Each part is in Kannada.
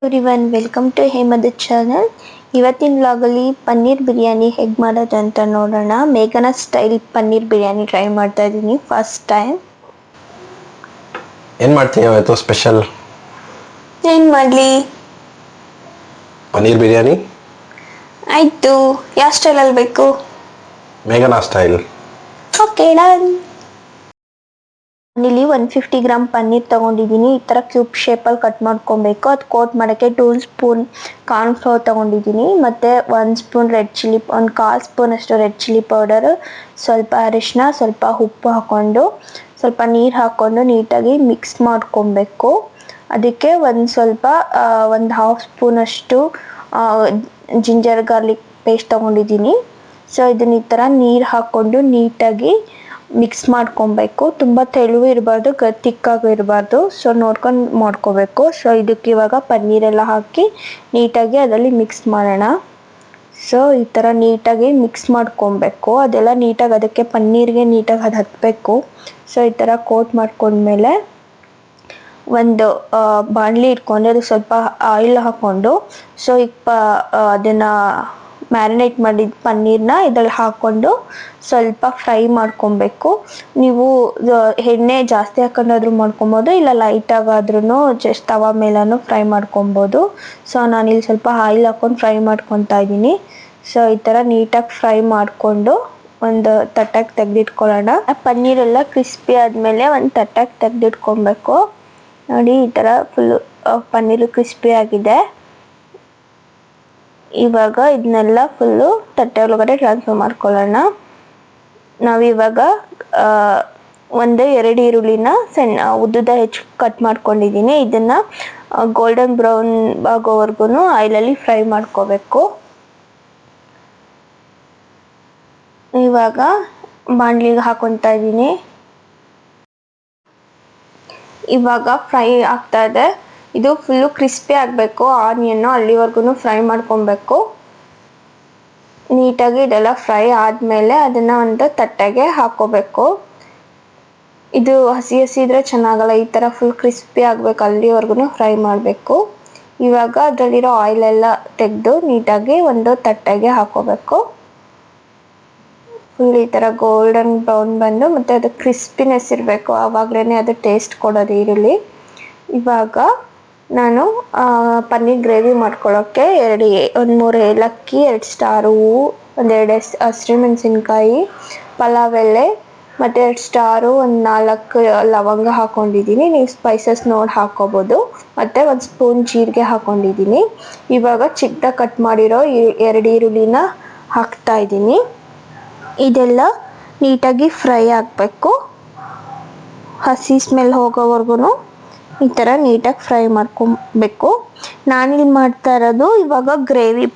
ಎವ್ರಿವನ್ ವೆಲ್ಕಮ್ ಟು ಹೇಮದ ಚಾನಲ್. ಇವತ್ತಿನ ವ್ಲಾಗಲ್ಲಿ ಪನ್ನೀರ್ ಬಿರಿಯಾನಿ ಹೇಗೆ ಮಾಡೋದು ಅಂತ ನೋಡೋಣ. ಮೇಘನ ಸ್ಟೈಲ್ ಪನ್ನೀರ್ ಬಿರಿಯಾನಿ ಟ್ರೈ ಮಾಡ್ತಾ ಇದ್ದೀನಿ ಫಸ್ಟ್ ಟೈಮ್. ಏನು ಮಾಡ್ತೀನಿ ಇವತ್ತು ಸ್ಪೆಷಲ್? ಏನು ಮಾಡಲಿ? ಪನ್ನೀರ್ ಬಿರಿಯಾನಿ. ಆಯಿತು, ಯಾವ ಸ್ಟೈಲಲ್ಲಿ ಬೇಕು? ಮೇಘನಾ ಸ್ಟೈಲ್. Okay done. ಇಲ್ಲಿ 150 ಗ್ರಾಮ್ ಪನ್ನೀರ್ ತೊಗೊಂಡಿದ್ದೀನಿ. ಈ ಥರ ಕ್ಯೂಬ್ ಶೇಪಲ್ಲಿ ಕಟ್ ಮಾಡ್ಕೊಬೇಕು. ಅದು ಕೋಟ್ ಮಾಡೋಕ್ಕೆ 2 ಸ್ಪೂನ್ ಕಾರ್ನ್ ಫ್ಲೋರ್ ತೊಗೊಂಡಿದ್ದೀನಿ, ಮತ್ತು 1 ಸ್ಪೂನ್ ರೆಡ್ ಚಿಲ್ಲಿ, ಒಂದು 1/4 ಸ್ಪೂನ್ ಅಷ್ಟು ರೆಡ್ ಚಿಲ್ಲಿ ಪೌಡರು, ಸ್ವಲ್ಪ ಅರಿಶಿನ, ಸ್ವಲ್ಪ ಉಪ್ಪು ಹಾಕ್ಕೊಂಡು ಸ್ವಲ್ಪ ನೀರು ಹಾಕ್ಕೊಂಡು ನೀಟಾಗಿ ಮಿಕ್ಸ್ ಮಾಡ್ಕೊಬೇಕು. ಅದಕ್ಕೆ ಒಂದು 1/2 ಸ್ಪೂನಷ್ಟು ಜಿಂಜರ್ ಗಾರ್ಲಿಕ್ ಪೇಸ್ಟ್ ತೊಗೊಂಡಿದ್ದೀನಿ. ಸೊ ಇದನ್ನ ಈ ಥರ ನೀರು ಹಾಕ್ಕೊಂಡು ನೀಟಾಗಿ ಮಿಕ್ಸ್ ಮಾಡ್ಕೊಬೇಕು. ತುಂಬ ತೆಳುವು ಇರಬಾರ್ದು, ತಿಕ್ಕಾಗೂ ಇರಬಾರ್ದು. ಸೊ ನೋಡ್ಕೊಂಡು ಮಾಡ್ಕೋಬೇಕು. ಸೊ ಇದಕ್ಕೆ ಇವಾಗ ಪನ್ನೀರೆಲ್ಲ ಹಾಕಿ ನೀಟಾಗಿ ಅದರಲ್ಲಿ ಮಿಕ್ಸ್ ಮಾಡೋಣ. ಸೊ ಈ ಥರ ನೀಟಾಗಿ ಮಿಕ್ಸ್ ಮಾಡ್ಕೊಬೇಕು. ಅದೆಲ್ಲ ನೀಟಾಗಿ ಅದಕ್ಕೆ ಪನ್ನೀರ್ಗೆ ನೀಟಾಗಿ ಅದು ಹತ್ತಬೇಕು. ಸೊ ಈ ಥರ ಕೋಟ್ ಮಾಡ್ಕೊಂಡ್ಮೇಲೆ ಒಂದು ಬಾಣಲಿ ಇಟ್ಕೊಂಡು ಅದಕ್ಕೆ ಸ್ವಲ್ಪ ಆಯಿಲ್ ಹಾಕ್ಕೊಂಡು ಸೊ ಈಗ ಅದನ್ನು ಮ್ಯಾರಿನೇಟ್ ಮಾಡಿದ ಪನ್ನೀರನ್ನ ಇದ್ರಲ್ಲಿ ಹಾಕ್ಕೊಂಡು ಸ್ವಲ್ಪ ಫ್ರೈ ಮಾಡ್ಕೊಬೇಕು. ನೀವು ಎಣ್ಣೆ ಜಾಸ್ತಿ ಹಾಕೊಂಡಾದ್ರೂ ಮಾಡ್ಕೊಬೋದು, ಇಲ್ಲ ಲೈಟಾಗಾದ್ರೂ ಜಸ್ಟ್ ತವಾ ಮೇಲೂ ಫ್ರೈ ಮಾಡ್ಕೊಬೋದು. ಸೊ ನಾನಿಲ್ಲಿ ಸ್ವಲ್ಪ ಆಯಿಲ್ ಹಾಕ್ಕೊಂಡು ಫ್ರೈ ಮಾಡ್ಕೊತಾ ಇದ್ದೀನಿ. ಸೊ ಈ ಥರ ನೀಟಾಗಿ ಫ್ರೈ ಮಾಡಿಕೊಂಡು ಒಂದು ತಟ್ಟಕ್ಕೆ ತೆಗೆದಿಟ್ಕೊಳ್ಳೋಣ. ಪನ್ನೀರೆಲ್ಲ ಕ್ರಿಸ್ಪಿ ಆದಮೇಲೆ ಒಂದು ತಟ್ಟಕ್ಕೆ ತೆಗೆದಿಟ್ಕೊಬೇಕು. ನೋಡಿ, ಈ ಥರ ಫುಲ್ಲು ಪನ್ನೀರು ಕ್ರಿಸ್ಪಿ ಆಗಿದೆ. ಇವಾಗ ಇದನ್ನೆಲ್ಲ ಫುಲ್ಲು ತಟ್ಟೆ ಒಳಗಡೆ ಟ್ರಾನ್ಸ್ಫರ್ ಮಾಡ್ಕೊಳ್ಳೋಣ. ನಾವಿವಾಗ 1-2 ಈರುಳ್ಳಿನ ಉದ್ದುದ ಹೆಚ್ಚು ಕಟ್ ಮಾಡ್ಕೊಂಡಿದ್ದೀನಿ. ಇದನ್ನು ಗೋಲ್ಡನ್ ಬ್ರೌನ್ ಆಗೋವರೆಗೂ ಆಯಿಲಲ್ಲಿ ಫ್ರೈ ಮಾಡ್ಕೋಬೇಕು. ಇವಾಗ ಬಾಣಲಿಗೆ ಹಾಕೊತಾ ಇದ್ದೀನಿ. ಇವಾಗ ಫ್ರೈ ಆಗ್ತಾ ಇದೆ. ಇದು ಫುಲ್ಲು ಕ್ರಿಸ್ಪಿ ಆಗಬೇಕು. ಆನಿಯನ್ನು ಅಲ್ಲಿವರೆಗೂ ಫ್ರೈ ಮಾಡ್ಕೊಬೇಕು. ನೀಟಾಗಿ ಇದೆಲ್ಲ ಫ್ರೈ ಆದಮೇಲೆ ಅದನ್ನು ಒಂದು ತಟ್ಟೆಗೆ ಹಾಕ್ಕೋಬೇಕು. ಇದು ಹಸಿ ಇದ್ದರೆ ಚೆನ್ನಾಗಲ್ಲ. ಈ ಥರ ಫುಲ್ ಕ್ರಿಸ್ಪಿ ಆಗಬೇಕು, ಅಲ್ಲಿವರೆಗೂ ಫ್ರೈ ಮಾಡಬೇಕು. ಇವಾಗ ಅದರಲ್ಲಿರೋ ಆಯಿಲೆಲ್ಲ ತೆಗೆದು ನೀಟಾಗಿ ಒಂದು ತಟ್ಟೆಗೆ ಹಾಕ್ಕೋಬೇಕು. ಫುಲ್ ಈ ಥರ ಗೋಲ್ಡನ್ ಬ್ರೌನ್ ಬಂದು ಮತ್ತು ಅದು ಕ್ರಿಸ್ಪಿನೆಸ್ ಇರಬೇಕು, ಆವಾಗಲೇ ಅದು ಟೇಸ್ಟ್ ಕೊಡೋದು ಈರುಳ್ಳಿ. ಇವಾಗ ನಾನು ಪನ್ನೀರ್ ಗ್ರೇವಿ ಮಾಡ್ಕೊಳ್ಳೋಕ್ಕೆ 3 ಏಲಕ್ಕಿ, 2 ಸ್ಟಾರ್ ಹೂವು, 2 ಹಸಿಮೆಣಸಿನ್ಕಾಯಿ, ಪಲಾವ್ ಎಲೆ ಮತ್ತು 2 ಸ್ಟಾರು, 4 ಲವಂಗ ಹಾಕ್ಕೊಂಡಿದ್ದೀನಿ. ನೀವು ಸ್ಪೈಸಸ್ ನೋಡಿ ಹಾಕ್ಕೋಬೋದು. ಮತ್ತು 1 ಸ್ಪೂನ್ ಜೀರಿಗೆ ಹಾಕ್ಕೊಂಡಿದ್ದೀನಿ. ಇವಾಗ ಚಿಕ್ಕದಾಗಿ ಕಟ್ ಮಾಡಿರೋ 2 ಈರುಳ್ಳಿನ ಹಾಕ್ತಾಯಿದ್ದೀನಿ. ಇದೆಲ್ಲ ನೀಟಾಗಿ ಫ್ರೈ ಆಗಬೇಕು. ಹಸಿ ಸ್ಮೆಲ್ ಹೋಗೋವರೆಗೂ ಈ ಥರ ನೀಟಾಗಿ ಫ್ರೈ ಮಾಡ್ಕೊಬೇಕು. ನಾನಿಲ್ಲಿ ಮಾಡ್ತಾ ಇರೋದು ಇವಾಗ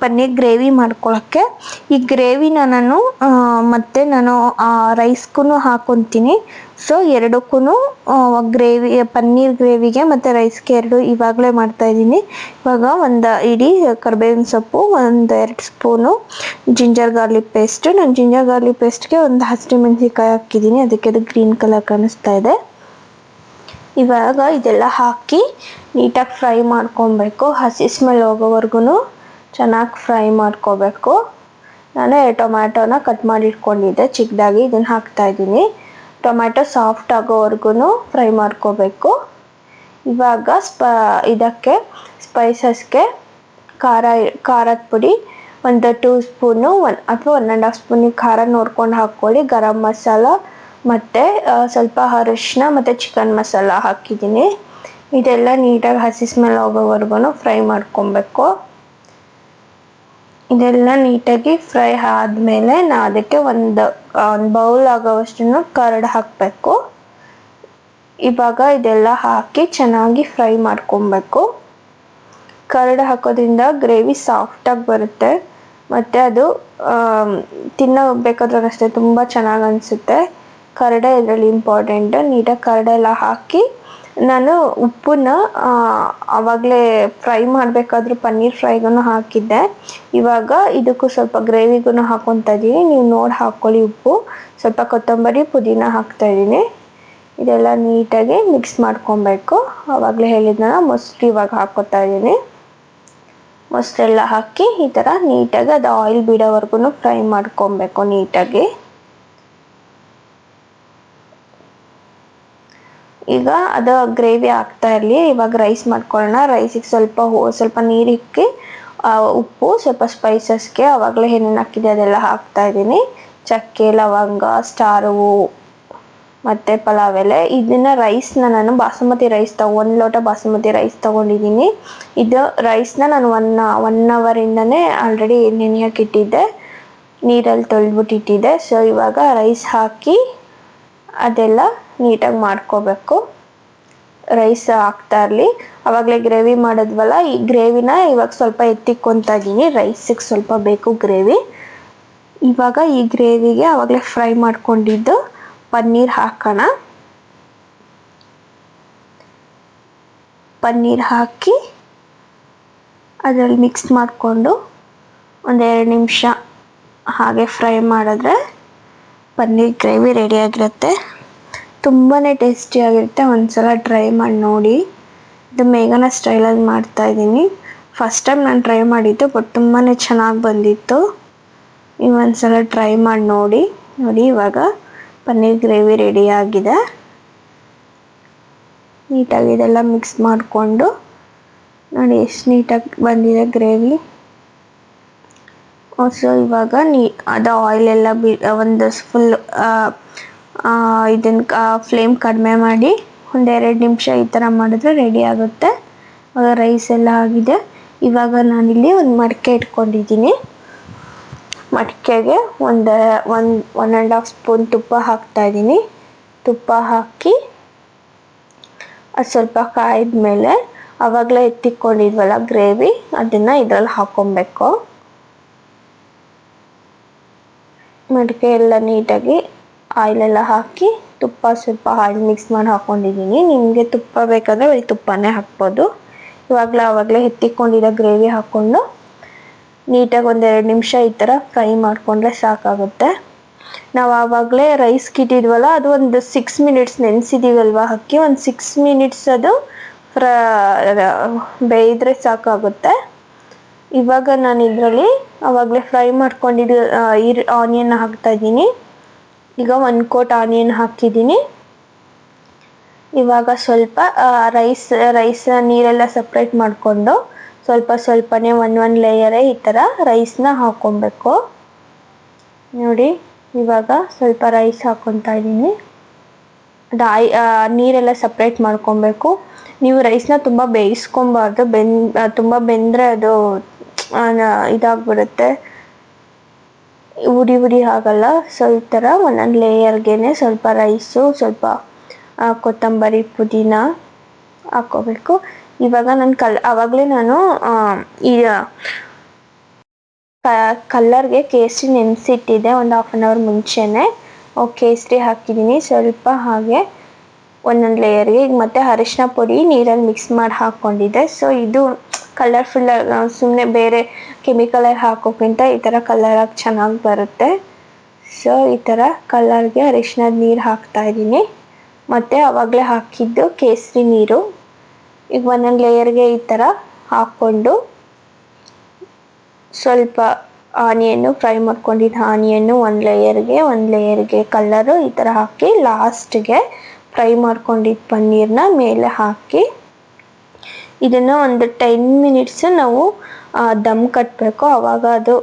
ಪನ್ನೀರ್ ಗ್ರೇವಿ ಮಾಡ್ಕೊಳ್ಳೋಕ್ಕೆ. ಈ ಗ್ರೇವಿನ ನಾನು ರೈಸ್ಗೂ ಹಾಕ್ಕೊತೀನಿ. ಸೊ ಎರಡಕ್ಕೂ ಪನ್ನೀರ್ ಗ್ರೇವಿಗೆ ಮತ್ತು ರೈಸ್ಗೆ ಇವಾಗಲೇ ಮಾಡ್ತಾಯಿದ್ದೀನಿ. ಇವಾಗ ಒಂದು ಇಡೀ ಕರಿಬೇವಿನ ಸೊಪ್ಪು, 1-2 ಸ್ಪೂನು ಜಿಂಜರ್ ಗಾರ್ಲಿಕ್ ಪೇಸ್ಟು. ನಾನು ಜಿಂಜರ್ ಗಾರ್ಲಿಕ್ ಪೇಸ್ಟ್ಗೆ 1 ಹಸಿಮೆಣಸಿನ್ಕಾಯಿ ಹಾಕಿದ್ದೀನಿ, ಅದಕ್ಕೆ ಅದು ಗ್ರೀನ್ ಕಲರ್ ಕಾಣಿಸ್ತಾ ಇದೆ. ಇವಾಗ ಇದೆಲ್ಲ ಹಾಕಿ ನೀಟಾಗಿ ಫ್ರೈ ಮಾಡ್ಕೊಬೇಕು. ಹಸಿ ಸ್ಮೆಲ್ ಹೋಗೋವರೆಗೂ ಚೆನ್ನಾಗಿ ಫ್ರೈ ಮಾಡ್ಕೋಬೇಕು. ನಾನು 2 ಟೊಮ್ಯಾಟೋನ ಕಟ್ ಮಾಡಿ ಇಟ್ಕೊಂಡಿದ್ದೆ ಚಿಕ್ಕದಾಗಿ, ಇದನ್ನು ಹಾಕ್ತಾಯಿದ್ದೀನಿ. ಟೊಮ್ಯಾಟೊ ಸಾಫ್ಟ್ ಆಗೋವರೆಗೂ ಫ್ರೈ ಮಾಡ್ಕೋಬೇಕು. ಇವಾಗ ಇದಕ್ಕೆ ಸ್ಪೈಸಸ್ಗೆ ಖಾರದ ಪುಡಿ 1-2 ಸ್ಪೂನು ಅಥವಾ 1.5 ಸ್ಪೂನಿಗೆ ಖಾರ ನೋಡ್ಕೊಂಡು ಹಾಕ್ಕೊಳ್ಳಿ. ಗರಂ ಮಸಾಲ ಮತ್ತು ಸ್ವಲ್ಪ ಅರಿಶಿನ ಮತ್ತು ಚಿಕನ್ ಮಸಾಲ ಹಾಕಿದ್ದೀನಿ. ಇದೆಲ್ಲ ನೀಟಾಗಿ ಹಸಿ ಸ್ಮೆಲ್ ಹೋಗೋವರೆಗೂ ಫ್ರೈ ಮಾಡ್ಕೊಬೇಕು. ಇದೆಲ್ಲ ನೀಟಾಗಿ ಫ್ರೈ ಆದಮೇಲೆ ಅದಕ್ಕೆ ಒಂದು ಬೌಲ್ ಆಗೋವಷ್ಟು ಕರ್ಡ್ ಹಾಕಬೇಕು. ಇವಾಗ ಇದೆಲ್ಲ ಹಾಕಿ ಚೆನ್ನಾಗಿ ಫ್ರೈ ಮಾಡ್ಕೊಬೇಕು. ಕರ್ಡ್ ಹಾಕೋದ್ರಿಂದ ಗ್ರೇವಿ ಸಾಫ್ಟಾಗಿ ಬರುತ್ತೆ ಮತ್ತು ಅದು ತಿನ್ನಬೇಕಾದ್ರೂ ಅಷ್ಟೇ ತುಂಬ ಚೆನ್ನಾಗಿ ಅನಿಸುತ್ತೆ. ಕರ್ಡೆ ಇದರಲ್ಲಿ ಇಂಪಾರ್ಟೆಂಟ್. ನೀಟಾಗಿ ಕರ್ಡೆಲ್ಲ ಹಾಕಿ ನಾನು ಉಪ್ಪನ್ನ ಆವಾಗಲೇ ಫ್ರೈ ಮಾಡಬೇಕಾದ್ರೂ ಪನ್ನೀರ್ ಫ್ರೈಗೂ ಹಾಕಿದ್ದೆ. ಇವಾಗ ಇದಕ್ಕೂ ಸ್ವಲ್ಪ ಗ್ರೇವಿಗೂ ಹಾಕ್ಕೊತಾ ಇದ್ದೀನಿ. ನೀವು ನೋಡಿ ಹಾಕ್ಕೊಳ್ಳಿ ಉಪ್ಪು. ಸ್ವಲ್ಪ ಕೊತ್ತಂಬರಿ, ಪುದೀನ ಹಾಕ್ತಾಯಿದ್ದೀನಿ. ಇದೆಲ್ಲ ನೀಟಾಗಿ ಮಿಕ್ಸ್ ಮಾಡ್ಕೊಬೇಕು. ಆವಾಗಲೇ ಹೇಳಿದ್ನಲ್ಲ, ಮೊಸರು ಇವಾಗ ಹಾಕ್ಕೊತಾ ಇದ್ದೀನಿ. ಮೊಸರೆಲ್ಲ ಹಾಕಿ ಈ ಥರ ನೀಟಾಗಿ ಅದು ಆಯಿಲ್ ಬಿಡೋವರೆಗೂ ಫ್ರೈ ಮಾಡ್ಕೊಬೇಕು ನೀಟಾಗಿ. ಈಗ ಅದು ಗ್ರೇವಿ ಆಗ್ತಾ ಇರಲಿ. ಇವಾಗ ರೈಸ್ ಮಾಡ್ಕೊಳ್ಳೋಣ. ರೈಸಿಗೆ ಸ್ವಲ್ಪ ನೀರು ಇಕ್ಕಿ ಉಪ್ಪು ಸ್ವಲ್ಪ ಸ್ಪೈಸಸ್ಗೆ ಆವಾಗಲೇ ಏನೇನು ಹಾಕಿದೆ ಅದೆಲ್ಲ ಹಾಕ್ತಾ ಇದ್ದೀನಿ. ಚಕ್ಕೆ, ಲವಂಗ, ಸ್ಟಾರ್ ಹೂವು ಮತ್ತು ಪಲಾವ್ ಎಲೆ. ಇದನ್ನು ರೈಸ್ನ ನಾನು ಬಾಸುಮತಿ ರೈಸ್ 1 ಲೋಟ ಬಾಸುಮತಿ ರೈಸ್ ತೊಗೊಂಡಿದ್ದೀನಿ. ಇದು ರೈಸ್ನ ನಾನು ಒನ್ ಅವರಿಂದನೇ ಆಲ್ರೆಡಿ ನೆನೆಯೋಕೆ ಇಟ್ಟಿದ್ದೆ, ನೀರಲ್ಲಿ ತೊಳೆದ್ಬಿಟ್ಟಿಟ್ಟಿದ್ದೆ. ಸೊ ಇವಾಗ ರೈಸ್ ಹಾಕಿ ಅದೆಲ್ಲ ನೀಟಾಗಿ ಮಾಡ್ಕೋಬೇಕು. ರೈಸ್ ಹಾಕ್ತಾ ಇರಲಿ. ಆವಾಗಲೇ ಗ್ರೇವಿ ಮಾಡಿದ್ವಲ್ಲ, ಈ ಗ್ರೇವಿನ ಇವಾಗ ಸ್ವಲ್ಪ ಎತ್ತಿಕ್ಕೊತಾ ಇದ್ದೀನಿ. ರೈಸಿಗೆ ಸ್ವಲ್ಪ ಬೇಕು ಗ್ರೇವಿ. ಇವಾಗ ಈ ಗ್ರೇವಿಗೆ ಆವಾಗಲೇ ಫ್ರೈ ಮಾಡ್ಕೊಂಡಿದ್ದು ಪನ್ನೀರ್ ಹಾಕೋಣ. ಪನ್ನೀರ್ ಹಾಕಿ ಅದರಲ್ಲಿ ಮಿಕ್ಸ್ ಮಾಡಿಕೊಂಡು 1-2 ನಿಮಿಷ ಹಾಗೆ ಫ್ರೈ ಮಾಡಿದ್ರೆ ಪನ್ನೀರ್ ಗ್ರೇವಿ ರೆಡಿಯಾಗಿರುತ್ತೆ. ತುಂಬಾ ಟೇಸ್ಟಿಯಾಗಿರುತ್ತೆ. ಒಂದ್ಸಲ ಟ್ರೈ ಮಾಡಿ ನೋಡಿ. ಇದು ಮೇಘನ ಸ್ಟೈಲಲ್ಲಿ ಮಾಡ್ತಾಯಿದ್ದೀನಿ. ಫಸ್ಟ್ ಟೈಮ್ ನಾನು ಟ್ರೈ ಮಾಡಿದ್ದು, ಬಟ್ ತುಂಬಾ ಚೆನ್ನಾಗಿ ಬಂದಿತ್ತು. ನೀವು ಒಂದ್ಸಲ ಟ್ರೈ ಮಾಡಿ ನೋಡಿ. ಇವಾಗ ಪನ್ನೀರ್ ಗ್ರೇವಿ ರೆಡಿಯಾಗಿದೆ. ನೀಟಾಗಿ ಇದೆಲ್ಲ ಮಿಕ್ಸ್ ಮಾಡಿಕೊಂಡು ನೋಡಿ ಎಷ್ಟು ನೀಟಾಗಿ ಬಂದಿದೆ ಗ್ರೇವಿ. ಸೊ ಇವಾಗ ಅದು ಆಯಿಲೆಲ್ಲ ಒಂದು ಫುಲ್ ಇದನ್ನು ಫ್ಲೇಮ್ ಕಡಿಮೆ ಮಾಡಿ 1-2 ನಿಮಿಷ ಈ ಥರ ಮಾಡಿದ್ರೆ ರೆಡಿ ಆಗುತ್ತೆ. ಇವಾಗ ರೈಸ್ ಎಲ್ಲ ಆಗಿದೆ. ಇವಾಗ ನಾನಿಲ್ಲಿ ಒಂದು ಮಡಿಕೆ ಇಟ್ಕೊಂಡಿದ್ದೀನಿ. ಮಡಿಕೆಗೆ 1.5 ಸ್ಪೂನ್ ತುಪ್ಪ ಹಾಕ್ತಾಯಿದ್ದೀನಿ. ತುಪ್ಪ ಹಾಕಿ ಅದು ಸ್ವಲ್ಪ ಕಾಯ್ದ ಮೇಲೆ ಆವಾಗಲೇ ಎತ್ತಿಕ್ಕೊಂಡಿದ್ವಲ್ಲ ಗ್ರೇವಿ, ಅದನ್ನು ಇದರಲ್ಲಿ ಹಾಕ್ಕೊಬೇಕು. ಮಡಿಕೆ ಎಲ್ಲ ನೀಟಾಗಿ ಆಯಿಲೆಲ್ಲ ಹಾಕಿ ತುಪ್ಪ ಸ್ವಲ್ಪ ಆಯಿಲ್ ಮಿಕ್ಸ್ ಮಾಡಿ ಹಾಕ್ಕೊಂಡಿದ್ದೀನಿ. ನಿಮಗೆ ತುಪ್ಪ ಬೇಕಾದರೆ ಬರೀ ತುಪ್ಪನೇ ಹಾಕ್ಬೋದು. ಆವಾಗಲೇ ಎತ್ತಿಕೊಂಡಿರೋ ಗ್ರೇವಿ ಹಾಕ್ಕೊಂಡು ನೀಟಾಗಿ 1-2 ನಿಮಿಷ ಈ ಥರ ಫ್ರೈ ಮಾಡಿಕೊಂಡ್ರೆ ಸಾಕಾಗುತ್ತೆ. ನಾವು ಆವಾಗಲೇ ರೈಸ್ಗೆ ಇಟ್ಟಿದ್ವಲ್ಲ, ಅದು ಒಂದು 6 ಮಿನಿಟ್ಸ್ ನೆನೆಸಿದ್ದೀವಲ್ವ ಅಕ್ಕಿ, ಒಂದು 6 ಮಿನಿಟ್ಸ್ ಅದು ಬೇಯಿದ್ರೆ ಸಾಕಾಗುತ್ತೆ. ಇವಾಗ ನಾನು ಇದರಲ್ಲಿ ಆವಾಗಲೇ ಫ್ರೈ ಮಾಡ್ಕೊಂಡಿದ್ದು ಆನಿಯನ್ ಹಾಕ್ತಾಯಿದ್ದೀನಿ. ಈಗ 1 ಕೋಟ್ ಆನಿಯನ್ ಹಾಕಿದ್ದೀನಿ. ಇವಾಗ ಸ್ವಲ್ಪ ರೈಸ್ ನೀರೆಲ್ಲ ಸಪ್ರೇಟ್ ಮಾಡಿಕೊಂಡು ಸ್ವಲ್ಪನೇ ಒಂದು ಲೇಯರೇ ಈ ಥರ ರೈಸ್ನ ಹಾಕ್ಕೊಬೇಕು. ನೋಡಿ ಇವಾಗ ಸ್ವಲ್ಪ ರೈಸ್ ಹಾಕ್ಕೊತಾ ಇದ್ದೀನಿ. ಅದು ನೀರೆಲ್ಲ ಸಪ್ರೇಟ್ ಮಾಡ್ಕೊಬೇಕು. ನೀವು ರೈಸ್ನ ತುಂಬ ಬೇಯಿಸ್ಕೊಬಾರ್ದು. ತುಂಬ ಬೆಂದರೆ ಅದು ಇದಾಗ್ಬಿಡುತ್ತೆ, ಉಡಿ ಆಗಲ್ಲ. ಸೊ ಈ ಥರ ಒಂದೊಂದು ಲೇಯರ್ಗೆ ಸ್ವಲ್ಪ ರೈಸು, ಸ್ವಲ್ಪ ಕೊತ್ತಂಬರಿ, ಪುದೀನ ಹಾಕ್ಕೋಬೇಕು. ಇವಾಗ ಆವಾಗಲೇ ನಾನು ಈ ಕಲ್ಲರ್ಗೆ ಕೇಸರಿ ನೆನೆಸಿಟ್ಟಿದ್ದೆ ಒಂದು 1/2 ಅವರ್ ಮುಂಚೆನೇ. ಕೇಸರಿ ಹಾಕಿದ್ದೀನಿ ಸ್ವಲ್ಪ, ಹಾಗೆ ಒಂದೊಂದು ಲೇಯರ್ಗೆ. ಈಗ ಮತ್ತೆ ಅರಿಶಿನ ಪುಡಿ ನೀರಲ್ಲಿ ಮಿಕ್ಸ್ ಮಾಡಿ ಹಾಕ್ಕೊಂಡಿದ್ದೆ. ಸೊ ಇದು ಕಲರ್ಫುಲ್, ಸುಮ್ಮನೆ ಬೇರೆ ಕೆಮಿಕಲಾಗಿ ಹಾಕೋಕ್ಕಿಂತ ಈ ಥರ ಕಲರಾಗಿ ಚೆನ್ನಾಗಿ ಬರುತ್ತೆ. ಸೊ ಈ ಥರ ಕಲರ್ಗೆ ಅರಿಶಿನದ ನೀರು ಹಾಕ್ತಾಯಿದ್ದೀನಿ. ಮತ್ತು ಆವಾಗಲೇ ಹಾಕಿದ್ದು ಕೇಸರಿ ನೀರು. ಈಗ ಒಂದೊಂದು ಲೇಯರ್ಗೆ ಈ ಥರ ಹಾಕ್ಕೊಂಡು ಸ್ವಲ್ಪ ಆನಿಯನ್ನು ಫ್ರೈ ಮಾಡ್ಕೊಂಡಿದ್ದು ಆನಿಯನ್ನು ಒಂದು ಲೇಯರ್ಗೆ ಕಲ್ಲರು ಈ ಥರ ಹಾಕಿ ಲಾಸ್ಟ್ಗೆ ಫ್ರೈ ಮಾಡ್ಕೊಂಡಿದ್ದು ಪನ್ನೀರನ್ನ ಮೇಲೆ ಹಾಕಿ ಇದನ್ನು ಒಂದು 10 ಮಿನಿಟ್ಸ್ ನಾವು ದಮ್ ಕಟ್ಟಬೇಕು. ಆವಾಗ ಅದು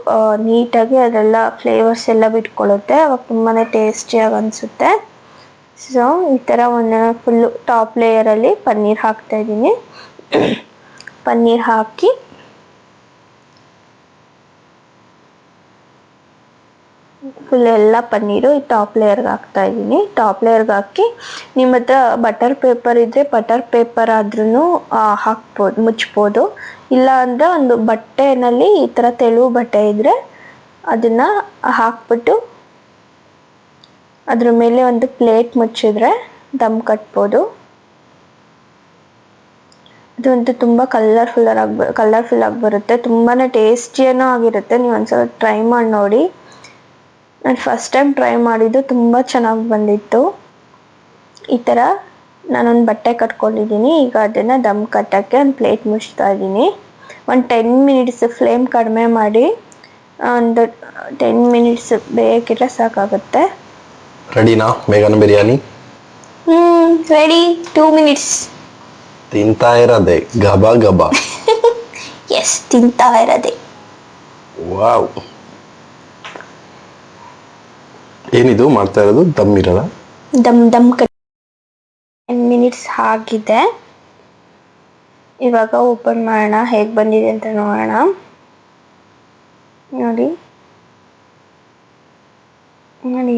ನೀಟಾಗಿ ಅದೆಲ್ಲ ಫ್ಲೇವರ್ಸ್ ಎಲ್ಲ ಬಿಟ್ಕೊಳ್ಳುತ್ತೆ. ಅವಾಗ ತುಂಬಾ ಟೇಸ್ಟಿಯಾಗಿ ಅನಿಸುತ್ತೆ. ಸೊ ಈ ಥರ ಒಂದು ಫುಲ್ಲು ಟಾಪ್ ಲೇಯರಲ್ಲಿ ಪನ್ನೀರ್ ಹಾಕ್ತಾಯಿದ್ದೀನಿ. ಪನ್ನೀರ್ ಹಾಕಿ ಫುಲ್ ಎಲ್ಲ ಪನ್ನೀರು ಈ ಟಾಪ್ ಲೇಯರ್ಗೆ ಹಾಕ್ತಾಯಿದ್ದೀನಿ. ಟಾಪ್ ಲೇಯರ್ಗೆ ಹಾಕಿ ನಿಮ್ಮ ಹತ್ರ ಬಟರ್ ಪೇಪರ್ ಇದ್ದರೆ ಬಟರ್ ಪೇಪರ್ ಆದ್ರೂ ಹಾಕ್ಬೋದು, ಮುಚ್ಬೋದು. ಇಲ್ಲ ಅಂದರೆ ಒಂದು ಬಟ್ಟೆನಲ್ಲಿ ಈ ಥರ ತೆಳು ಬಟ್ಟೆ ಇದ್ದರೆ ಅದನ್ನು ಹಾಕ್ಬಿಟ್ಟು ಅದ್ರ ಮೇಲೆ ಒಂದು ಪ್ಲೇಟ್ ಮುಚ್ಚಿದ್ರೆ ದಮ್ ಕಟ್ಬೋದು. ಇದಂತೂ ತುಂಬ ಕಲರ್ಫುಲ್ ಆಗಿ ಬರುತ್ತೆ. ತುಂಬಾ ಟೇಸ್ಟಿಯೂ ಆಗಿರುತ್ತೆ. ನೀವು ಒಂದ್ಸಲ ಟ್ರೈ ಮಾಡಿ ನೋಡಿ. ನಾನು ಫಸ್ಟ್ ಟೈಮ್ ಟ್ರೈ ಮಾಡಿದ್ದು, ತುಂಬ ಚೆನ್ನಾಗಿ ಬಂದಿತ್ತು. ಈ ಥರ ನಾನೊಂದು ಬಟ್ಟೆ ಕಟ್ಕೊಂಡಿದ್ದೀನಿ. ಈಗ ಅದನ್ನು ದಮ್ ಕಟ್ಟೋಕ್ಕೆ ಒಂದು ಪ್ಲೇಟ್ ಮುಚ್ತಾ ಇದ್ದೀನಿ. ಒಂದು 10 ಮಿನಿಟ್ಸ್ ಫ್ಲೇಮ್ ಕಡಿಮೆ ಮಾಡಿ ಒಂದು 10 ಮಿನಿಟ್ಸ್ ಬೇಕಿದ್ರೆ ಸಾಕಾಗುತ್ತೆ. ರೆಡಿನಾ ಮೇಘನ ಬಿರಿಯಾನಿ? ರೆಡಿ. 2 ಮಿನಿಟ್ಸ್. ತಿಂತಾ ಇರೋದೆ ಗಬ ಗಬ. ಎಸ್, ತಿಂತಾ ಇರೋದೆ. ವಾವ್, ಏನಿದು ಮಾಡ್ತಾ ಇರೋದು? ದಮ್ ಇರೋದ? ದಮ್ 10 ಮಿನಿಟ್ಸ್ ಆಗಿದೆ. ಇವಾಗ ಓಪನ್ ಮಾಡೋಣ, ಹೇಗೆ ಬಂದಿದೆ ಅಂತ ನೋಡೋಣ. ನೋಡಿ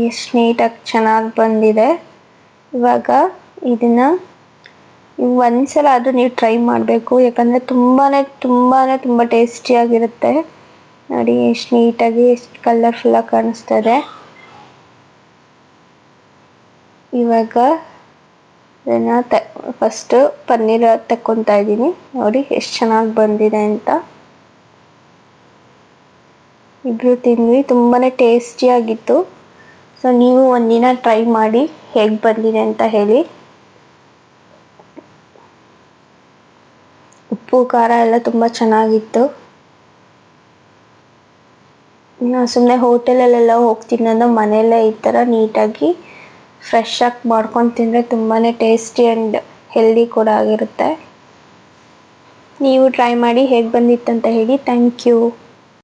ಎಷ್ಟು ನೀಟಾಗಿ ಚೆನ್ನಾಗಿ ಬಂದಿದೆ. ಇವಾಗ ಇದನ್ನು ಒಂದ್ಸಲ ಅದು ನೀವು ಟ್ರೈ ಮಾಡಬೇಕು, ಯಾಕಂದರೆ ತುಂಬ ಟೇಸ್ಟಿಯಾಗಿರುತ್ತೆ. ನೋಡಿ ಎಷ್ಟು ನೀಟಾಗಿ, ಎಷ್ಟು ಕಲರ್ಫುಲ್ಲಾಗಿ ಕಾಣಿಸ್ತದೆ. ಇವಾಗ ಇದನ್ನು ಫಸ್ಟು ಪನ್ನೀರ್ ತಕ್ಕೊತಾ ಇದ್ದೀನಿ. ನೋಡಿ ಎಷ್ಟು ಚೆನ್ನಾಗಿ ಬಂದಿದೆ ಅಂತ. ಇಬ್ಬರು ತಿಂದ್ವಿ, ತುಂಬಾ ಟೇಸ್ಟಿಯಾಗಿತ್ತು. ಸೊ ನೀವು ಒಂದಿನ ಟ್ರೈ ಮಾಡಿ ಹೇಗೆ ಬಂದಿದೆ ಅಂತ ಹೇಳಿ. ಉಪ್ಪು ಖಾರ ಎಲ್ಲ ತುಂಬ ಚೆನ್ನಾಗಿತ್ತು. ಸುಮ್ಮನೆ ಹೋಟೆಲಲ್ಲೆಲ್ಲ ಹೋಗಿ ತಿನ್ನೋದು ಮನೆಯಲ್ಲೇ ಈ ಥರ ನೀಟಾಗಿ ಫ್ರೆಶ್ ಆಗಿ ಮಾಡ್ಕೊಂಡು ತಿಂದರೆ ತುಂಬಾ ಟೇಸ್ಟಿ ಆ್ಯಂಡ್ ಹೆಲ್ದಿ ಕೂಡ ಆಗಿರುತ್ತೆ. ನೀವು ಟ್ರೈ ಮಾಡಿ ಹೇಗೆ ಬಂದಿತ್ತು ಅಂತ ಹೇಳಿ. Thank you.